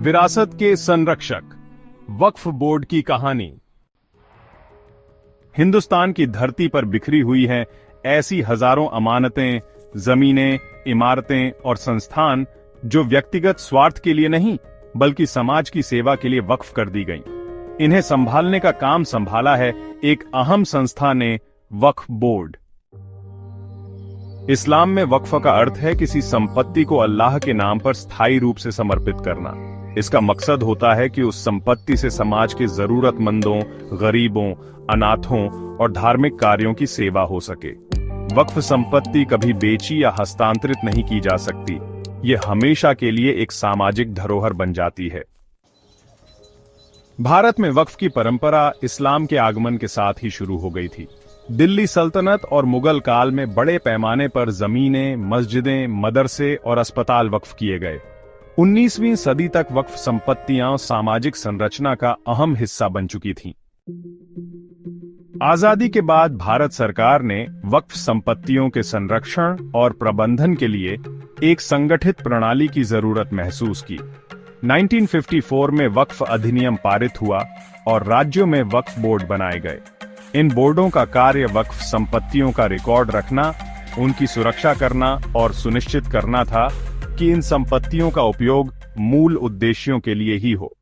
विरासत के संरक्षक, वक्फ बोर्ड की कहानी। हिंदुस्तान की धरती पर बिखरी हुई हैं ऐसी हजारों अमानतें, जमीनें, इमारतें और संस्थान जो व्यक्तिगत स्वार्थ के लिए नहीं बल्कि समाज की सेवा के लिए वक्फ कर दी गईं। इन्हें संभालने का काम संभाला है एक अहम संस्था ने, वक्फ बोर्ड। इस्लाम में वक्फ का अर्थ है किसी संपत्ति को अल्लाह के नाम पर स्थायी रूप से समर्पित करना। इसका मकसद होता है कि उस संपत्ति से समाज के जरूरतमंदों, गरीबों, अनाथों और धार्मिक कार्यों की सेवा हो सके। वक्फ संपत्ति कभी बेची या हस्तांतरित नहीं की जा सकती। यह हमेशा के लिए एक सामाजिक धरोहर बन जाती है। भारत में वक्फ की परंपरा इस्लाम के आगमन के साथ ही शुरू हो गई थी। दिल्ली सल्तनत और मुगल काल में बड़े पैमाने पर जमीनें, मस्जिदें, मदरसे और अस्पताल वक्फ किए गए। 19वीं सदी तक वक्फ संपत्तियां सामाजिक संरचना का अहम हिस्सा बन चुकी थीं। आजादी के बाद भारत सरकार ने वक्फ संपत्तियों के संरक्षण और प्रबंधन के लिए एक संगठित प्रणाली की जरूरत महसूस की। 1954 में वक्फ अधिनियम पारित हुआ और राज्यों में वक्फ बोर्ड बनाए गए। इन बोर्डों का कार्य वक्फ संपत्तियों का रिकॉर्ड रखना, उनकी सुरक्षा करना और सुनिश्चित करना था कि इन संपत्तियों का उपयोग मूल उद्देश्यों के लिए ही हो।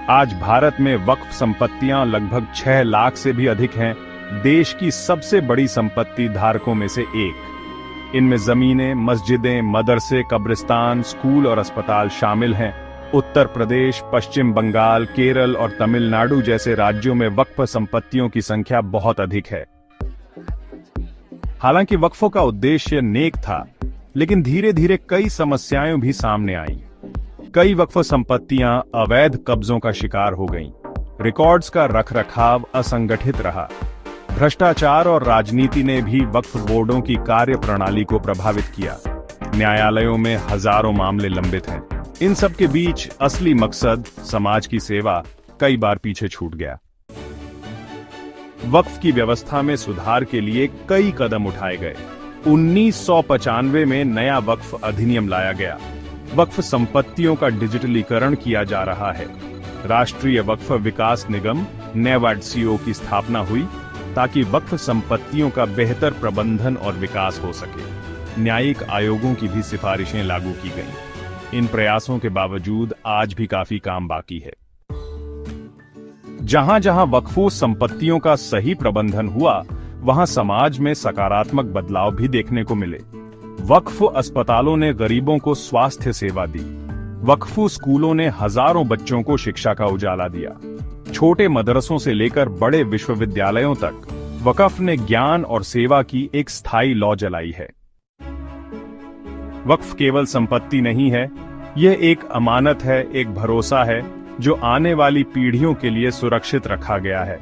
आज भारत में वक्फ संपत्तियां लगभग 6 लाख से भी अधिक हैं, देश की सबसे बड़ी संपत्ति धारकों में से एक। इनमें जमीनें, मस्जिदें, मदरसे, कब्रिस्तान, स्कूल और अस्पताल शामिल हैं। उत्तर प्रदेश, पश्चिम बंगाल, केरल और तमिलनाडु जैसे राज्यों में वक्फ संपत्तियों की संख्या बहुत अधिक है। हालांकि वक्फों का उद्देश्य नेक था, लेकिन धीरे धीरे कई समस्याएं भी सामने आईं। कई वक्फ संपत्तियां अवैध कब्जों का शिकार हो गईं। रिकॉर्ड्स का रखरखाव असंगठित रहा। भ्रष्टाचार और राजनीति ने भी वक्फ बोर्डों की कार्य प्रणाली को प्रभावित किया। न्यायालयों में हजारों मामले लंबित हैं। इन सब के बीच असली मकसद, समाज की सेवा, कई बार पीछे छूट गया। वक्फ की व्यवस्था में सुधार के लिए कई कदम उठाए गए। 1995 में नया वक्फ अधिनियम लाया गया। वक्फ संपत्तियों का डिजिटलीकरण किया जा रहा है। राष्ट्रीय वक्फ विकास निगम NABARD-CO की स्थापना हुई ताकि वक्फ संपत्तियों का बेहतर प्रबंधन और विकास हो सके। न्यायिक आयोगों की भी सिफारिशें लागू की गईं। इन प्रयासों के बावजूद आज भी काफी काम बाकी है। जहां जहां वक्फ संपत्तियों का सही प्रबंधन हुआ, वहां समाज में सकारात्मक बदलाव भी देखने को मिले। वक्फ अस्पतालों ने गरीबों को स्वास्थ्य सेवा दी। वक्फ स्कूलों ने हजारों बच्चों को शिक्षा का उजाला दिया। छोटे मदरसों से लेकर बड़े विश्वविद्यालयों तक वक्फ ने ज्ञान और सेवा की एक स्थायी लौ जलाई है। वक्फ केवल संपत्ति नहीं है, यह एक अमानत है, एक भरोसा है जो आने वाली पीढ़ियों के लिए सुरक्षित रखा गया है।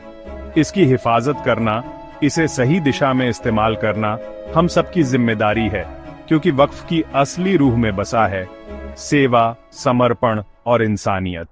इसकी हिफाजत करना, इसे सही दिशा में इस्तेमाल करना हम सबकी जिम्मेदारी है, क्योंकि वक्फ की असली रूह में बसा है सेवा, समर्पण और इंसानियत।